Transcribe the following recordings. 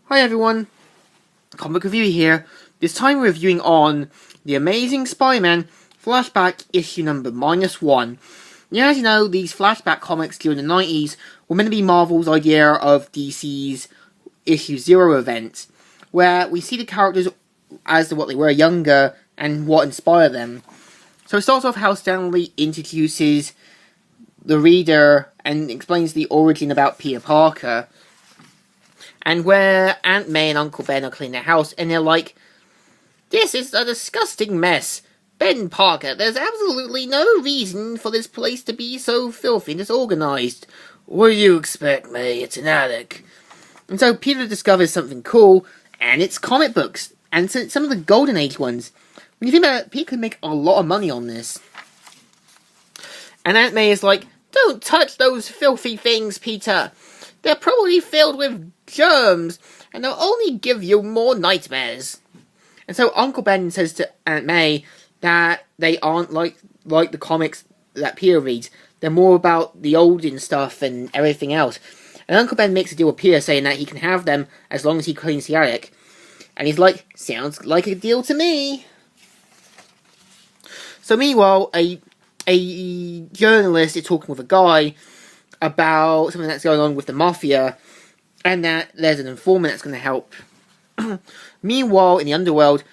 Hi everyone, Comic Review here. This time we're reviewing on The Amazing Spider-Man Flashback issue number -1. Now, as you know, these flashback comics during the 90s were meant to be Marvel's idea of DC's issue 0 event, where we see the characters as to what they were younger and what inspired them. So it starts off how Stan Lee introduces the reader and explains the origin about Peter Parker, and where Aunt May and Uncle Ben are cleaning their house, and they're like, "This is a disgusting mess. Ben Parker, there's absolutely no reason for this place to be so filthy and disorganized. What do you expect, May? It's an attic." And so Peter discovers something cool, and it's comic books, and some of the Golden Age ones. When you think about it, Peter could make a lot of money on this. And Aunt May is like, "Don't touch those filthy things, Peter. They're probably filled with germs, and they'll only give you more nightmares." And so Uncle Ben says to Aunt May that they aren't like the comics that Peter reads. They're more about the olden stuff and everything else. And Uncle Ben makes a deal with Peter, saying that he can have them as long as he cleans the attic. And he's like, "Sounds like a deal to me." So meanwhile, a journalist is talking with a guy about something that's going on with the Mafia, and that there's an informant that's going to help. Meanwhile, in the underworld,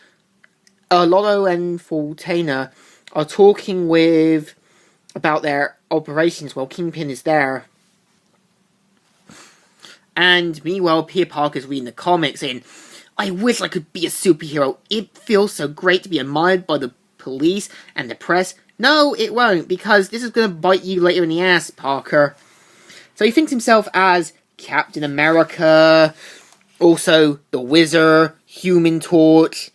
Lotto and Fontana are talking about their operations while Kingpin is there. And meanwhile, Peter Parker's reading the comics saying, "I wish I could be a superhero. It feels so great to be admired by the police and the press." No, it won't, because this is going to bite you later in the ass, Parker. So he thinks himself as Captain America, also the Wizard, Human Torch,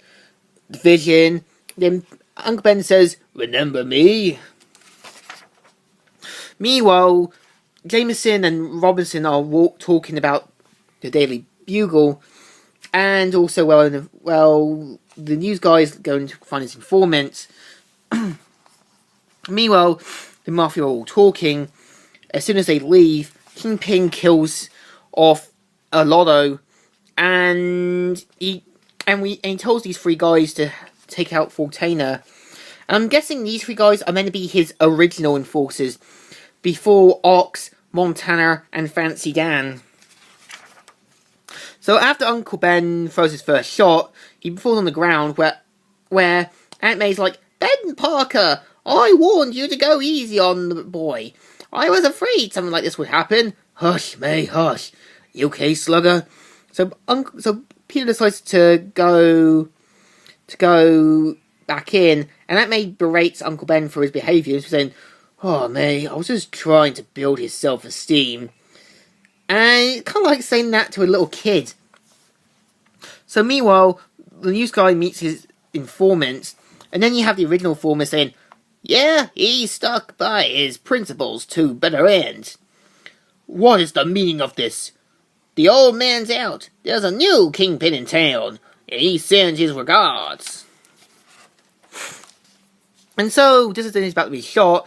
Vision. Then Uncle Ben says, "Remember me?" Meanwhile, Jameson and Robinson are talking about the Daily Bugle, and also, the news guy's going to find his informants. Meanwhile, the Mafia are all talking. As soon as they leave, Kingpin kills off a Lotto, and he tells these three guys to take out Fontana. And I'm guessing these three guys are meant to be his original enforcers, before Ox, Montana, and Fancy Dan. So after Uncle Ben throws his first shot, he falls on the ground where Aunt May's like, "Ben Parker, I warned you to go easy on the boy. I was afraid something like this would happen." "Hush, May, hush. You okay, slugger?" So Peter decides to go back in, and Aunt May berates Uncle Ben for his behaviour, saying, "Oh, May, I was just trying to build his self-esteem." And kind of like saying that to a little kid. So meanwhile, the news guy meets his informants, and then you have the original informant saying, "Yeah, he stuck by his principles to better ends. What is the meaning of this? The old man's out. There's a new Kingpin in town, and he sends his regards." And so, just as he's about to be shot,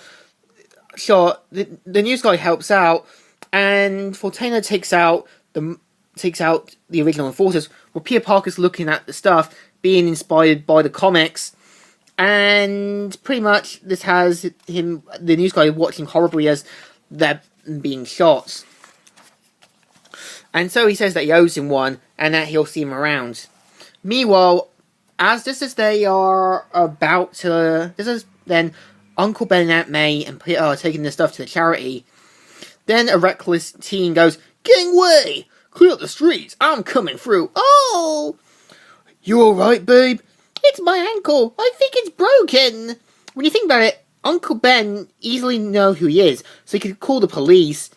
the news guy helps out, and Fontana takes out the original enforcers, where Peter Parker's looking at the stuff, being inspired by the comics. And pretty much this has the news guy, watching horribly as they're being shot. And so he says that he owes him one, and that he'll see him around. Meanwhile, just as they are about to... then Uncle Ben and Aunt May and Peter are taking the stuff to the charity. Then a reckless teen goes, "Gangway! Clear up the streets! I'm coming through!" "Oh! You alright, babe?" "It's my ankle. I think it's broken." When you think about it, Uncle Ben easily knows who he is, so he could call the police.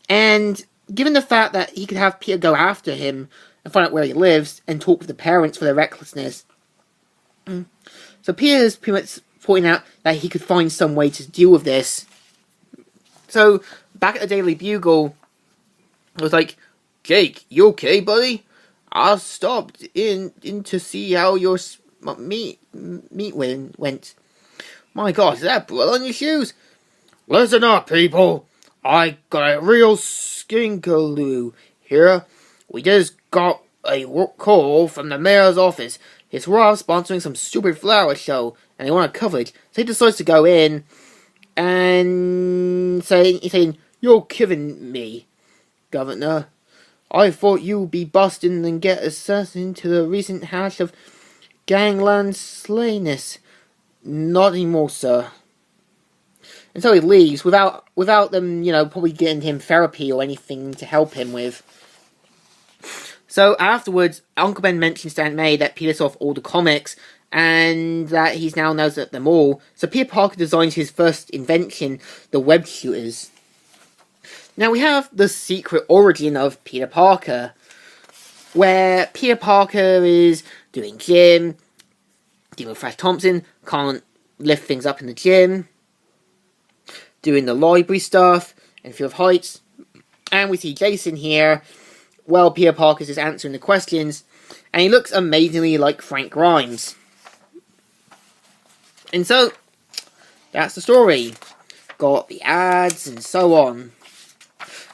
And given the fact that he could have Peter go after him and find out where he lives and talk with the parents for their recklessness. So Peter's pretty much pointing out that he could find some way to deal with this. So back at the Daily Bugle, I was like, "Jake, you okay, buddy? I stopped in to see how your meet went. My God, is that blood on your shoes?" "Listen up, people. I got a real skinkaloo here. We just got a call from the mayor's office. His wife sponsoring some stupid flower show, and they want a coverage. So he decides to go in and saying, "You're kidding me, Governor. I thought you'd be busting and get assassin to the recent hash of gangland slayness. Not anymore, sir." And so he leaves without them, probably getting him therapy or anything to help him with. So afterwards, Uncle Ben mentions to Aunt May that Peter saw all the comics and that he now knows them all. So Peter Parker designs his first invention, the web shooters. Now we have the secret origin of Peter Parker, where Peter Parker is doing gym, dealing with Flash Thompson, can't lift things up in the gym, doing the library stuff, and Field of Heights. And we see Jason here, while Peter Parker's is answering the questions, and he looks amazingly like Frank Grimes. And so, that's the story. Got the ads and so on.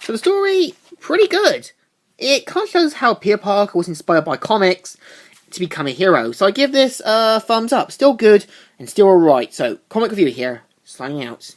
So the story, pretty good. It kind of shows how Peter Parker was inspired by comics to become a hero. So I give this a thumbs up. Still good and still alright. So, comic review here. Signing out.